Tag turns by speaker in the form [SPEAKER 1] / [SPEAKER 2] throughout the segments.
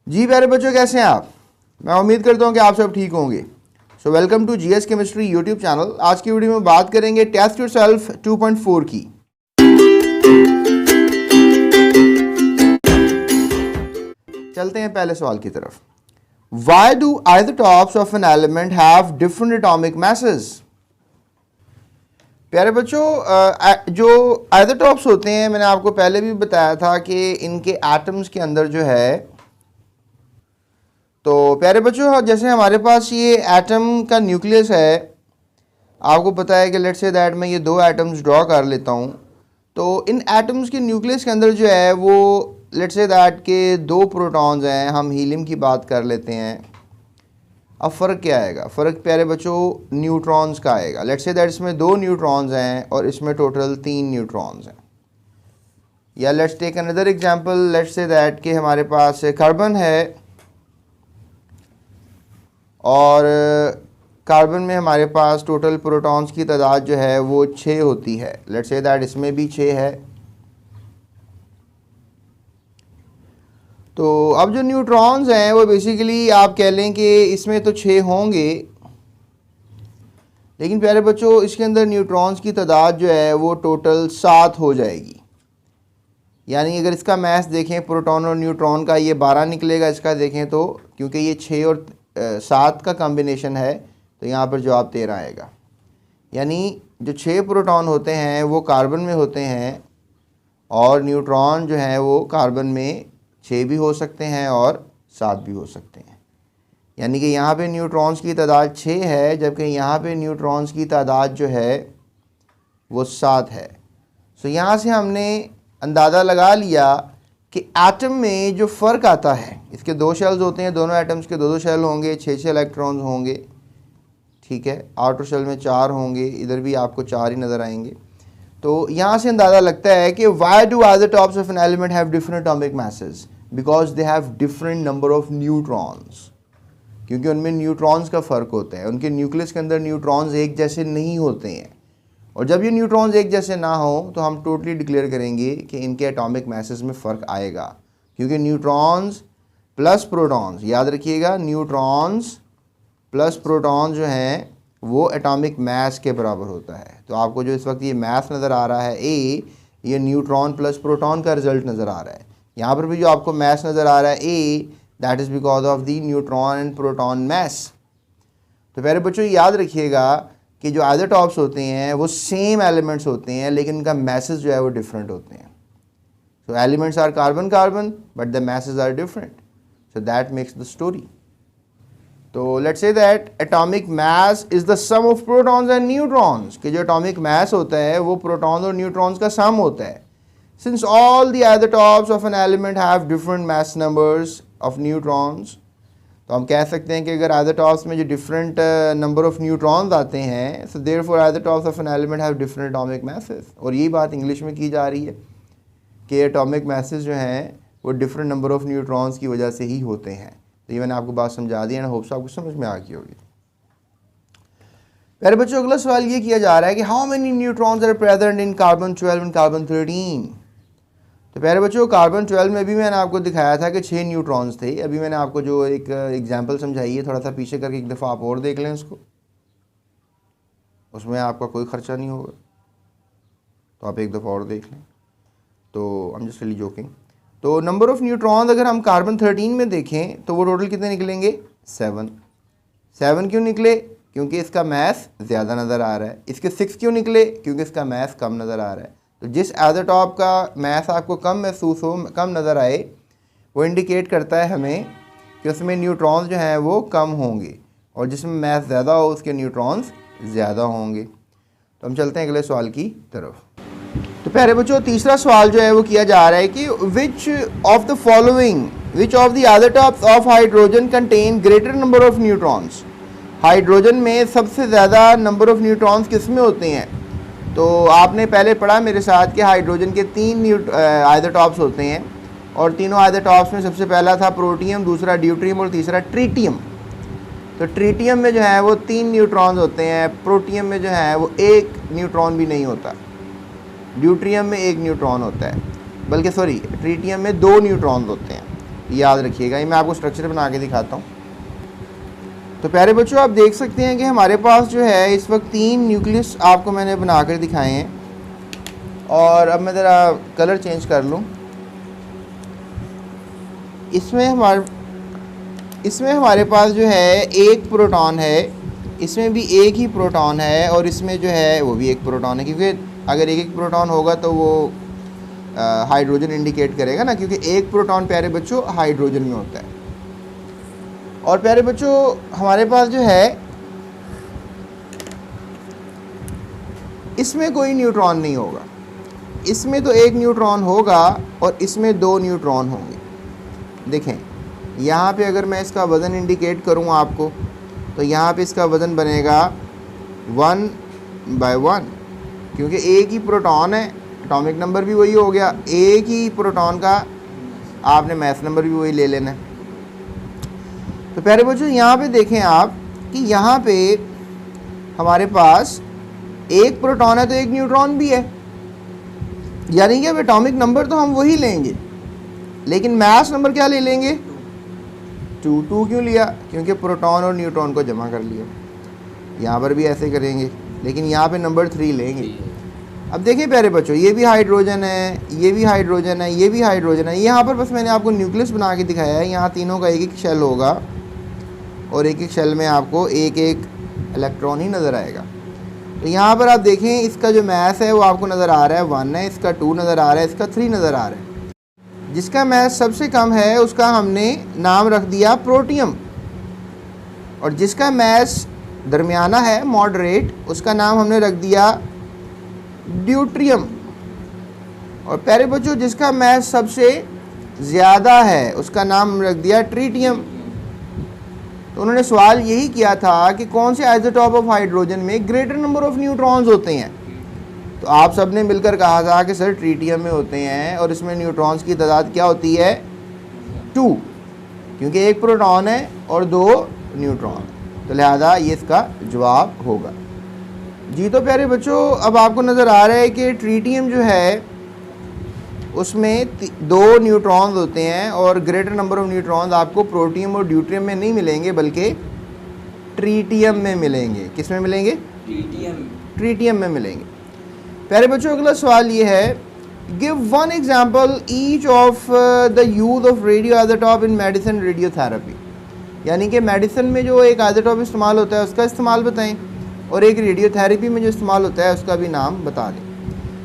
[SPEAKER 1] जी प्यारे बच्चों, कैसे हैं आप? मैं उम्मीद करता हूं कि आप सब ठीक होंगे। So welcome to GS chemistry YouTube channel. आज की वीडियो में बात करेंगे टेस्ट योरसेल्फ 2.4 की। चलते हैं पहले सवाल की तरफ। Why do isotopes of an element have different atomic masses? प्यारे बच्चों, जो आइसोटॉप्स होते हैं, मैंने आपको पहले भी बताया था कि इनके एटम्स के अंदर जो है, तो प्यारे बच्चों जैसे हमारे पास ये एटम का न्यूक्लियस है, आपको पता है कि लेट्स से दैट मैं ये दो एटम्स ड्रॉ कर लेता हूँ। तो इन एटम्स के न्यूक्लियस के अंदर जो है वो लेट्स से दैट के दो प्रोटॉन्स हैं। हम हीलियम की बात कर लेते हैं। अब फ़र्क क्या आएगा? फ़र्क प्यारे बच्चों न्यूट्रॉन्स का आएगा। लेट्स से दैट इसमें दो न्यूट्रॉन्स हैं और इसमें टोटल 3 न्यूट्रॉन्स हैं। या let's take another example. Let's say that कि हमारे पास कार्बन है और कार्बन में हमारे पास टोटल प्रोटॉन्स की तादाद जो है वो 6 होती है। लेट्स से दैट इसमें भी 6 है। तो अब जो न्यूट्रॉन्स हैं वो बेसिकली आप कह लें कि इसमें तो 6 होंगे, लेकिन प्यारे बच्चों इसके अंदर न्यूट्रॉन्स की तादाद जो है वो टोटल 7 हो जाएगी। यानी अगर इसका मैथ देखें प्रोटॉन और न्यूट्रॉन का, ये 12 निकलेगा। इसका देखें तो क्योंकि ये 6 और 7 का कॉम्बिनेशन है तो यहाँ पर जवाब 13 आएगा। यानी जो 6 प्रोटॉन होते हैं वो कार्बन में होते हैं और न्यूट्रॉन जो है वो कार्बन में 6 भी हो सकते हैं और 7 भी हो सकते हैं। यानी कि यहाँ पे न्यूट्रॉन्स की तादाद 6 है, जबकि यहाँ पे न्यूट्रॉन्स की तादाद जो है वो 7 है। सो यहाँ से हमने अंदाज़ा लगा लिया कि एटम में जो फ़र्क आता है, इसके दो शेल्स होते हैं, दोनों एटम्स के दो शेल होंगे, 6 इलेक्ट्रॉन्स होंगे, ठीक है। आउटर शेल में 4 होंगे, इधर भी आपको 4 ही नज़र आएंगे। तो यहाँ से अंदाज़ा लगता है कि why do isotopes of an element have different atomic masses? Because they have different number of neutrons. क्योंकि उनमें न्यूट्रॉन्स का फ़र्क होता है। उनके न्यूक्लियस के अंदर न्यूट्रॉन्स एक जैसे नहीं होते हैं, और जब ये न्यूट्रॉन्स एक जैसे ना हो तो हम टोटली डिक्लेयर करेंगे कि इनके एटॉमिक मासेस में फ़र्क आएगा। क्योंकि न्यूट्रॉन्स प्लस प्रोटॉन्स, याद रखिएगा, न्यूट्रॉन्स प्लस प्रोटॉन्स जो हैं वो एटॉमिक मास के बराबर होता है। तो आपको जो इस वक्त ये मास नज़र आ रहा है ए, ये न्यूट्रॉन प्लस प्रोटॉन का रिजल्ट नज़र आ रहा है। यहाँ पर भी जो आपको मास नज़र आ रहा है A, that is because of the neutron and proton mass. तो प्यारे बच्चों याद रखिएगा कि जो आइसोटॉप्स होते हैं वो सेम एलिमेंट्स होते हैं, लेकिन उनका मैसेज जो है वो डिफरेंट होते हैं। So elements are carbon carbon but the message are different, so that makes the story. तो let's say that atomic mass is the sum of protons and neutrons, कि जो एटॉमिक मास होता है वो प्रोटॉन्स और neutrons का सम होता है। Since all the isotopes of an element have different mass numbers of neutrons, तो हम कह सकते हैं कि अगर आइसोटॉप्स में जो डिफरेंट नंबर ऑफ न्यूट्रॉन्स आते हैं, so therefore isotopes of an element have different atomic masses. और यही बात इंग्लिश में की जा रही है कि एटॉमिक मासेस जो हैं वो डिफरेंट नंबर ऑफ न्यूट्रॉन्स की वजह से ही होते हैं। तो ये मैंने आपको बात समझा दी है ना, होप्स आपको समझ में आ गई होगी। प्यारे बच्चों अगला सवाल ये किया जा रहा है कि how many neutrons are present in carbon 12 and carbon 13? तो प्यारे बच्चों कार्बन 12 में भी मैंने आपको दिखाया था कि 6 न्यूट्रॉन्स थे। अभी मैंने आपको जो एक एग्जांपल समझाई है, थोड़ा सा पीछे करके एक दफ़ा आप और देख लें उसको, उसमें आपका कोई ख़र्चा नहीं होगा, तो आप एक दफ़ा और देख लें। तो I am just really joking. तो नंबर ऑफ़ न्यूट्रॉन्स अगर हम कार्बन 13 में देखें तो वो टोटल कितने निकलेंगे? 7। 7 क्यों निकले? क्योंकि इसका मैथ ज़्यादा नज़र आ रहा है। इसके 6 क्यों निकले? क्योंकि इसका मैथ कम नज़र आ रहा है। तो जिस आइसोटॉप का मैथ आपको कम महसूस हो, कम नज़र आए, वो इंडिकेट करता है हमें कि उसमें न्यूट्रॉन्स जो हैं वो कम होंगे, और जिसमें मैथ ज़्यादा हो उसके न्यूट्रॉन्स ज़्यादा होंगे। तो हम चलते हैं अगले सवाल की तरफ। तो प्यारे बच्चों तीसरा सवाल जो है वो किया जा रहा है कि which of the isotopes of hydrogen contain greater number of neutrons? Hydrogen में सबसे ज़्यादा नंबर ऑफ न्यूट्रॉन्स किस में होते हैं? तो आपने पहले पढ़ा मेरे साथ कि हाइड्रोजन के 3 आइसोटॉप्स होते हैं, और तीनों आइसोटॉप्स में सबसे पहला था प्रोटियम, दूसरा ड्यूट्रियम और तीसरा ट्रीटियम। तो ट्रीटियम में जो है वो 3 न्यूट्रॉन्स होते हैं, प्रोटियम में जो है वो 1 न्यूट्रॉन भी नहीं होता, ड्यूट्रियम में 1 न्यूट्रॉन होता है, बल्कि सॉरी ट्रीटियम में 2 न्यूट्रॉन्स होते हैं। याद रखिएगा। ये मैं आपको स्ट्रक्चर बना के दिखाता हूँ। तो प्यारे बच्चों आप देख सकते हैं कि हमारे पास जो है इस वक्त 3 न्यूक्लियस आपको मैंने बना कर दिखाए हैं। और अब मैं ज़रा कलर चेंज कर लूँ। इसमें हमारे पास जो है एक प्रोटॉन है, इसमें भी एक ही प्रोटॉन है, और इसमें जो है वो भी एक प्रोटॉन है, क्योंकि अगर एक प्रोटॉन होगा तो वो हाइड्रोजन इंडिकेट करेगा ना, क्योंकि एक प्रोटॉन प्यारे बच्चों हाइड्रोजन में होता है। और प्यारे बच्चों हमारे पास जो है इसमें कोई न्यूट्रॉन नहीं होगा, इसमें तो एक न्यूट्रॉन होगा और इसमें 2 न्यूट्रॉन होंगे। देखें यहाँ पे अगर मैं इसका वज़न इंडिकेट करूँ आपको, तो यहाँ पे इसका वज़न बनेगा 1/1, क्योंकि एक ही प्रोटॉन है, एटॉमिक नंबर भी वही हो गया, एक ही प्रोटॉन का आपने मास नंबर भी वही ले लेना है। तो प्यारे बच्चों यहाँ पे देखें आप कि यहाँ पे हमारे पास एक प्रोटॉन है तो एक न्यूट्रॉन भी है, यानी कि अब एटॉमिक नंबर तो हम वही लेंगे, लेकिन मास नंबर क्या ले लेंगे? 2 क्यों लिया? क्योंकि प्रोटॉन और न्यूट्रॉन को जमा कर लिया। यहाँ पर भी ऐसे करेंगे, लेकिन यहाँ पे नंबर 3 लेंगे। अब देखिए प्यारे बच्चों, ये भी हाइड्रोजन है, ये भी हाइड्रोजन है, ये भी हाइड्रोजन है। यहाँ पर बस मैंने आपको न्यूक्लियस बना के दिखाया है। यहाँ तीनों का एक एक शेल होगा और एक एक शेल में आपको एक एक इलेक्ट्रॉन ही नज़र आएगा। तो यहाँ पर आप देखें इसका जो मास है वो आपको नज़र आ रहा है 1 है, इसका 2 नज़र आ रहा है, इसका 3 नज़र आ रहा है। जिसका मास सबसे कम है उसका हमने नाम रख दिया प्रोटियम, और जिसका मास दरमियाना है मॉडरेट, उसका नाम हमने रख दिया ड्यूट्रियम। और प्यारे बच्चों जिसका मास सबसे ज़्यादा है उसका नाम रख दिया ट्रीटियम। तो उन्होंने सवाल यही किया था कि कौन से आइसोटॉप ऑफ हाइड्रोजन में ग्रेटर नंबर ऑफ न्यूट्रॉन्स होते हैं। तो आप सब ने मिलकर कहा था कि सर ट्रीटियम में होते हैं, और इसमें न्यूट्रॉन्स की तादाद क्या होती है? 2, क्योंकि एक प्रोटॉन है और 2 न्यूट्रॉन, तो लिहाजा ये इसका जवाब होगा जी। तो प्यारे बच्चों अब आपको नज़र आ रहा है कि ट्रीटियम जो है उसमें 2 न्यूट्रॉन्स होते हैं, और ग्रेटर नंबर ऑफ न्यूट्रॉन्स आपको प्रोटियम और ड्यूट्रियम में नहीं मिलेंगे बल्कि ट्रीटियम में मिलेंगे। किस में मिलेंगे? ट्रीटियम में मिलेंगे। प्यारे बच्चों अगला सवाल ये है, give 1 example each of the use of radio isotope in medicine radiotherapy. यानी कि मेडिसिन में जो एक आइसोटॉप इस्तेमाल होता है उसका इस्तेमाल बताएं, और एक रेडियोथेरेपी में जो इस्तेमाल होता है उसका भी नाम बता दें।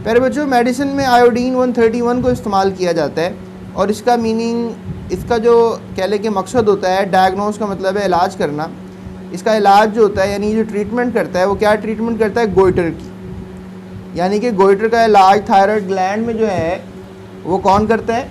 [SPEAKER 1] प्यारे बच्चों मेडिसिन में आयोडीन 131 को इस्तेमाल किया जाता है, और इसका मीनिंग, इसका जो कह लें कि मकसद होता है, डायग्नोस का मतलब है इलाज करना। इसका इलाज जो होता है यानी जो ट्रीटमेंट करता है वो क्या ट्रीटमेंट करता है? गोइटर की। यानी कि गोइटर का इलाज थायराइड ग्लैंड में जो है वो कौन करता है?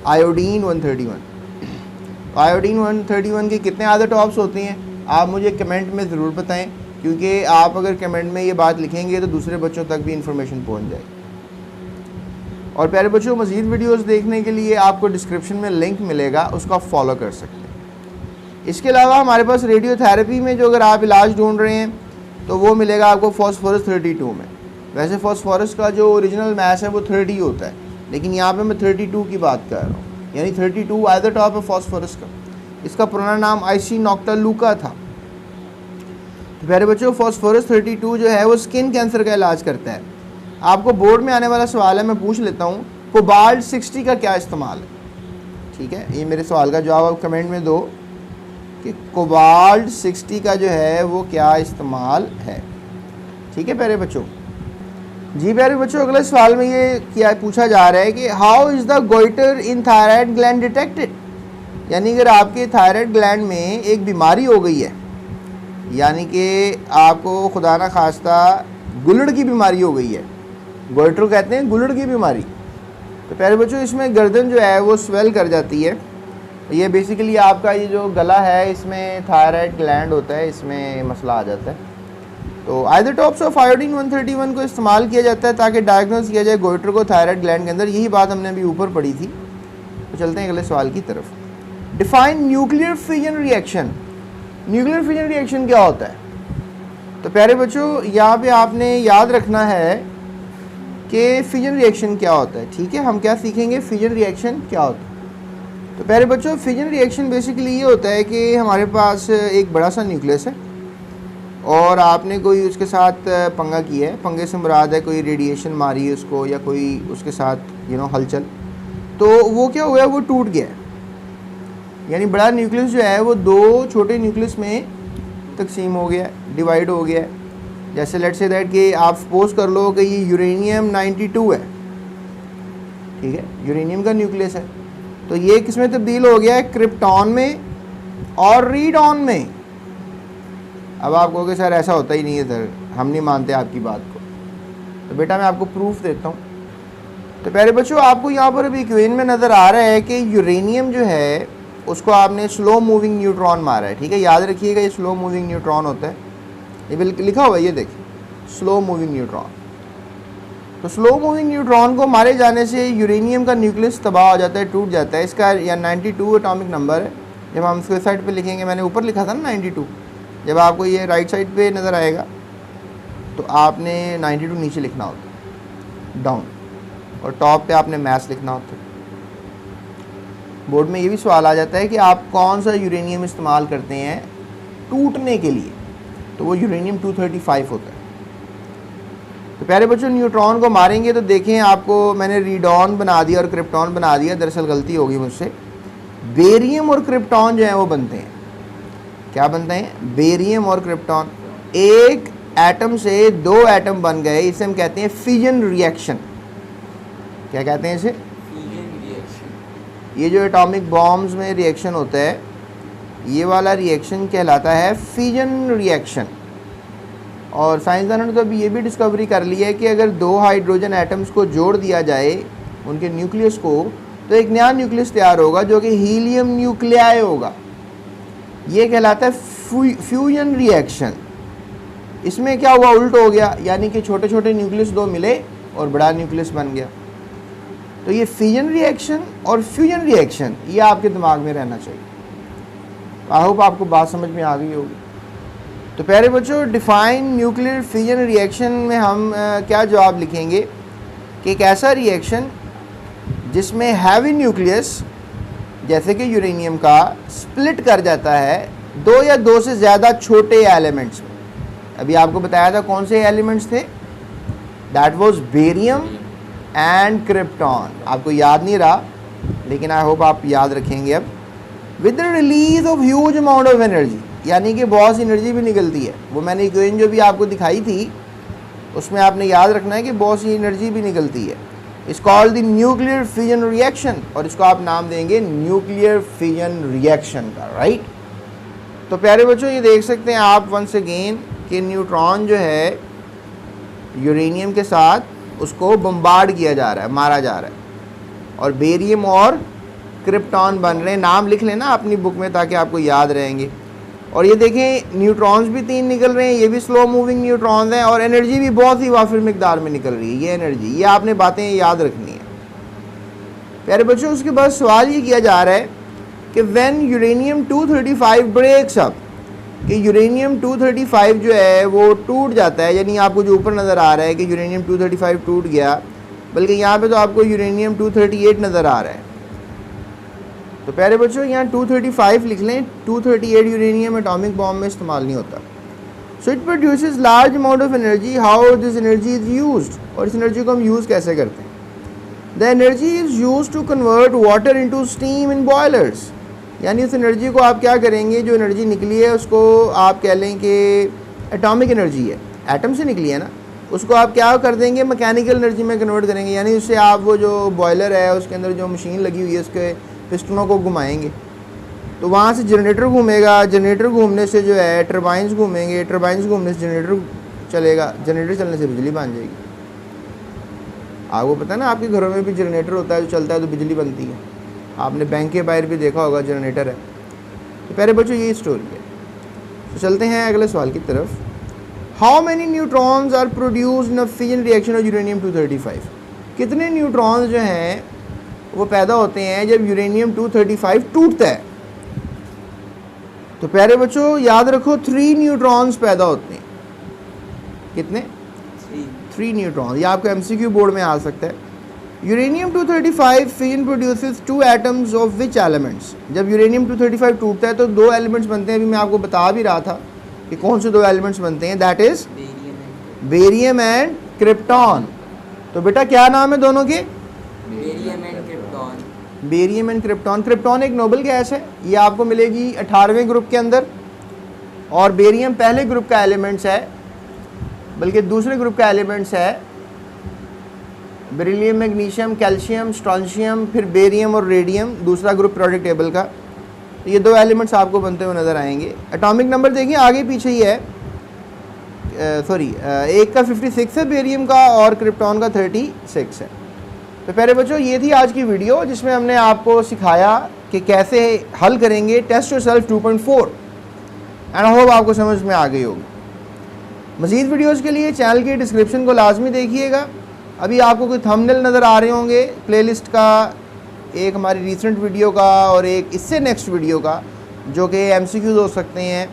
[SPEAKER 1] आयोडीन 131। आयोडीन 131 के कितने आइसोटॉप्स होते हैं आप मुझे कमेंट में ज़रूर बताएं, क्योंकि आप अगर कमेंट में ये बात लिखेंगे तो दूसरे बच्चों तक भी इंफॉर्मेशन पहुंच जाएगी। और प्यारे बच्चों मज़ीद वीडियोस देखने के लिए आपको डिस्क्रिप्शन में लिंक मिलेगा, उसका फॉलो कर सकते हैं। इसके अलावा हमारे पास रेडियोथेरेपी में जो अगर आप इलाज ढूंढ रहे हैं तो वो मिलेगा आपको फॉस्फोरस 32 में। वैसे फॉस्फोरस का जो ओरिजिनल मास है वो 30 होता है, लेकिन यहाँ पे मैं 32 की बात कर रहा हूँ, यानी 32 आइसोटॉप है फॉस्फोरस का। इसका पुराना नाम आइसिनोक्टालुका था। तो प्यारे बच्चों फॉस्फोरस 32 जो है वो स्किन कैंसर का इलाज करता है। आपको बोर्ड में आने वाला सवाल है, मैं पूछ लेता हूँ, कोबाल्ट 60 का क्या इस्तेमाल है? ठीक है, ये मेरे सवाल का जवाब आप कमेंट में दो कि कोबाल्ट 60 का जो है वो क्या इस्तेमाल है। ठीक है प्यारे बच्चों जी। प्यारे बच्चों अगले सवाल में ये क्या पूछा जा रहा है कि how is the goitre in thyroid gland detected. यानी अगर आपके थायराइड ग्लैंड में एक बीमारी हो गई है, यानी कि आपको खुदा ना खास्ता गुलड़ की बीमारी हो गई है, गोइटर कहते हैं गुलड़ की बीमारी, तो प्यारे बच्चों इसमें गर्दन जो है वो स्वेल कर जाती है। ये बेसिकली आपका ये जो गला है इसमें थायराइड ग्लैंड होता है, इसमें मसला आ जाता है। तो आइसोटॉप्स ऑफ आयोडीन 131 को इस्तेमाल किया जाता है ताकि डायग्नोस किया जाए गोइटर को थायराइड ग्लैंड के अंदर। यही बात हमने अभी ऊपर पढ़ी थी। तो चलते हैं अगले सवाल की तरफ। Define nuclear fission reaction. Nuclear fission reaction क्या होता है? तो प्यारे बच्चों यहाँ पे आपने याद रखना है कि फिजन रिएक्शन क्या होता है। ठीक है, हम क्या सीखेंगे? फिजन रिएक्शन क्या होता है। तो प्यारे बच्चों, फिजन रिएक्शन बेसिकली ये होता है कि हमारे पास एक बड़ा सा न्यूक्लियस है और आपने कोई उसके साथ पंगा किया है। पंगे से मुराद है कोई रेडिएशन मारी है उसको या कोई उसके साथ हलचल, तो वो क्या हुआ है, वो टूट गया है। यानी बड़ा न्यूक्लियस जो है वो दो छोटे न्यूक्लियस में तकसीम हो गया, डिवाइड हो गया। जैसे लेट्स से दैट कि आप सपोज कर लो कि ये यूरेनियम 92 है, ठीक है, यूरेनियम का न्यूक्लियस है, तो ये किस में तब्दील हो गया है, क्रिप्टॉन में और रीडॉन में। अब आप कहोगे सर ऐसा होता ही नहीं है सर, हम नहीं मानते आपकी बात को। तो बेटा मैं आपको प्रूफ देता हूँ। तो प्यारे बच्चों, आपको यहाँ पर अभी इक्वेशन में नज़र आ रहा है कि यूरेनियम जो है उसको आपने स्लो मूविंग न्यूट्रॉन मारा है, ठीक है। याद रखिएगा ये स्लो मूविंग न्यूट्रॉन होता है, ये बिल्कुल लिखा हुआ है, ये देखिए स्लो मूविंग न्यूट्रॉन। तो स्लो मूविंग न्यूट्रॉन को मारे जाने से यूरेनियम का न्यूक्लियस तबाह हो जाता है, टूट जाता है। इसका या 92 एटॉमिक नंबर है। जब हम इसके साइड पे लिखेंगे, मैंने ऊपर लिखा था ना 92, जब आपको ये राइट साइड पे नज़र आएगा तो आपने 92 नीचे लिखना होता है डाउन, और टॉप पे आपने मैथ्स लिखना होता है। बोर्ड में ये भी सवाल आ जाता है कि आप कौन सा यूरेनियम इस्तेमाल करते हैं टूटने के लिए, तो वो यूरेनियम 235 होता है। तो प्यारे बच्चों, न्यूट्रॉन को मारेंगे तो देखें, आपको मैंने रीडॉन बना दिया और क्रिप्टॉन बना दिया, दरअसल गलती होगी मुझसे। बेरियम और क्रिप्टॉन जो है वो बनते हैं, क्या बनते हैं, बेरियम और क्रिप्टॉन। एक एटम से दो एटम बन गए, इसे हम कहते हैं फिजन रिएक्शन। क्या कहते हैं इसे, फिजन रिएक्शन। ये जो एटॉमिक बॉम्ब्स में रिएक्शन होता है, ये वाला रिएक्शन कहलाता है फिजन रिएक्शन। और साइंसदानों ने तो अभी ये भी डिस्कवरी कर ली है कि अगर दो हाइड्रोजन एटम्स को जोड़ दिया जाए उनके न्यूक्लियस को, तो एक नया न्यूक्लियस तैयार होगा जो कि हीलियम न्यूक्लियाई होगा। ये कहलाता है फ्यूजन रिएक्शन। इसमें क्या हुआ, उल्ट हो गया, यानी कि छोटे छोटे न्यूक्लियस दो मिले और बड़ा न्यूक्लियस बन गया। तो ये फिजन रिएक्शन और फ्यूजन रिएक्शन ये आपके दिमाग में रहना चाहिए। आई होप आपको बात समझ में आ गई होगी। तो प्यारे बच्चों, डिफाइन न्यूक्लियर फिजन रिएक्शन में हम क्या जवाब लिखेंगे कि एक ऐसा रिएक्शन जिसमें हैवी न्यूक्लियस जैसे कि यूरेनियम का स्प्लिट कर जाता है दो या दो से ज़्यादा छोटे एलिमेंट्स में। अभी आपको बताया था कौन से एलिमेंट्स थे, that was barium and krypton. आपको याद नहीं रहा, लेकिन आई होप आप याद रखेंगे अब। With the release of huge amount of energy, यानी कि बहुत सी एनर्जी भी निकलती है। वो मैंने इक्वेशन जो भी आपको दिखाई थी उसमें आपने याद रखना है कि बहुत सी एनर्जी भी निकलती है। इस called the nuclear fission reaction, और इसको आप नाम देंगे न्यूक्लियर फिजन रिएक्शन का, राइट। तो प्यारे बच्चों, ये देख सकते हैं आप वंस अगेन कि न्यूट्रॉन जो है यूरेनियम के साथ उसको बम्बार्ड किया जा रहा है, मारा जा रहा है, और बेरियम और क्रिप्टॉन बन रहे हैं। नाम लिख लेना अपनी बुक में ताकि आपको याद रहेंगे। और ये देखें, न्यूट्रॉन्स भी 3 निकल रहे हैं, ये भी स्लो मूविंग न्यूट्रॉन्स हैं, और एनर्जी भी बहुत ही वाफिर मिकदार में निकल रही है। ये एनर्जी, ये आपने बातें याद रखनी है प्यारे बच्चों। उसके बाद सवाल ये किया जा रहा है कि व्हेन यूरेनियम 235 ब्रेक्स अप, कि यूरेनियम 235 जो है वो टूट जाता है, यानी आपको जो ऊपर नज़र आ रहा है कि यूरेनियम 235 टूट गया, बल्कि यहाँ पे तो आपको यूरेनियम 238 नज़र आ रहा है। तो प्यारे बच्चों, यहाँ 235 लिख लें। 238 यूरेनियम एटॉमिक बॉम्ब में इस्तेमाल नहीं होता। So it produces large amount of energy. How this energy is used, और इस एनर्जी को हम यूज़ कैसे करते हैं। The energy is use to convert water into steam in boilers, यानी उस एनर्जी को आप क्या करेंगे, जो एनर्जी निकली है उसको आप कह लें कि एटॉमिक एनर्जी है, एटम से निकली है ना, उसको आप क्या कर देंगे, मैकेनिकल एनर्जी में कन्वर्ट करेंगे। यानी उससे आप वो जो बॉयलर है उसके अंदर जो मशीन लगी हुई है उसके पिस्टनों को घुमाएंगे, तो वहाँ से जनरेटर घूमेगा, जनरेटर घूमने से जो है टरबाइंस घूमेंगे, टरबाइंस घूमने से जनरेटर चलेगा, जनरेटर चलने से बिजली बन जाएगी। आपको पता है ना, आपके घरों में भी जनरेटर होता है, जो चलता है तो बिजली बनती है। आपने बैंक के बाहर भी देखा होगा जनरेटर है। तो प्यारे बच्चों, यही स्टोरी है। तो चलते हैं अगले सवाल की तरफ। How many neutrons are produced in a fission reaction of uranium 235। कितने न्यूट्रॉन्स जो हैं वो पैदा होते हैं जब यूरेनियम 235 टूटता है। तो प्यारे बच्चों, याद रखो 3 न्यूट्रॉन्स पैदा होते हैं। कितने, 3 न्यूट्रॉन्स। ये आपको MCQ बोर्ड में आ सकता है। Uranium 235 fission produces 2 atoms of which elements. जब यूरेनियम 235 टूटता है तो 2 एलिमेंट्स बनते हैं। अभी मैं आपको बता भी रहा था कि कौन से 2 एलिमेंट्स बनते हैं, that is barium and krypton. तो बेटा क्या नाम है दोनों के?
[SPEAKER 2] Barium and krypton.
[SPEAKER 1] Barium and krypton. Krypton एक नोबल गैस है, ये आपको मिलेगी 18वें ग्रुप के अंदर, और बेरियम पहले ग्रुप का एलिमेंट्स है, बल्कि दूसरे ग्रुप का एलिमेंट्स है। बेरिलियम, मैग्नीशियम, कैल्शियम, स्ट्रॉन्शियम, फिर बेरियम और रेडियम दूसरा ग्रुप पीरियोडिक टेबल का। तो ये 2 एलिमेंट्स आपको बनते हुए नज़र आएंगे। एटॉमिक नंबर देखिए आगे पीछे ही है, सॉरी एक का 56 है बेरियम का और क्रिप्टॉन का 36 है। तो प्यारे बच्चों ये थी आज की वीडियो जिसमें हमने आपको सिखाया कि कैसे हल करेंगे टेस्ट योरसेल्फ 2.4 एंड होप आपको समझ में आ गई होगी। मज़ीद वीडियोस के लिए चैनल के डिस्क्रिप्शन को लाजमी देखिएगा। अभी आपको कोई थंबनेल नज़र आ रहे होंगे प्लेलिस्ट का, एक हमारी रिसेंट वीडियो का और एक इससे नेक्स्ट वीडियो का, जो कि MCQs हो सकते हैं,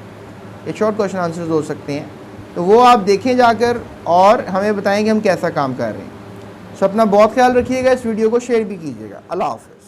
[SPEAKER 1] एक शॉर्ट क्वेश्चन आंसर्स हो सकते हैं। तो वो आप देखें जाकर और हमें बताएं कि हम कैसा काम कर रहे हैं। सो अपना बहुत ख्याल रखिएगा, इस वीडियो को शेयर भी कीजिएगा। अल्लाह हाफ़िज़।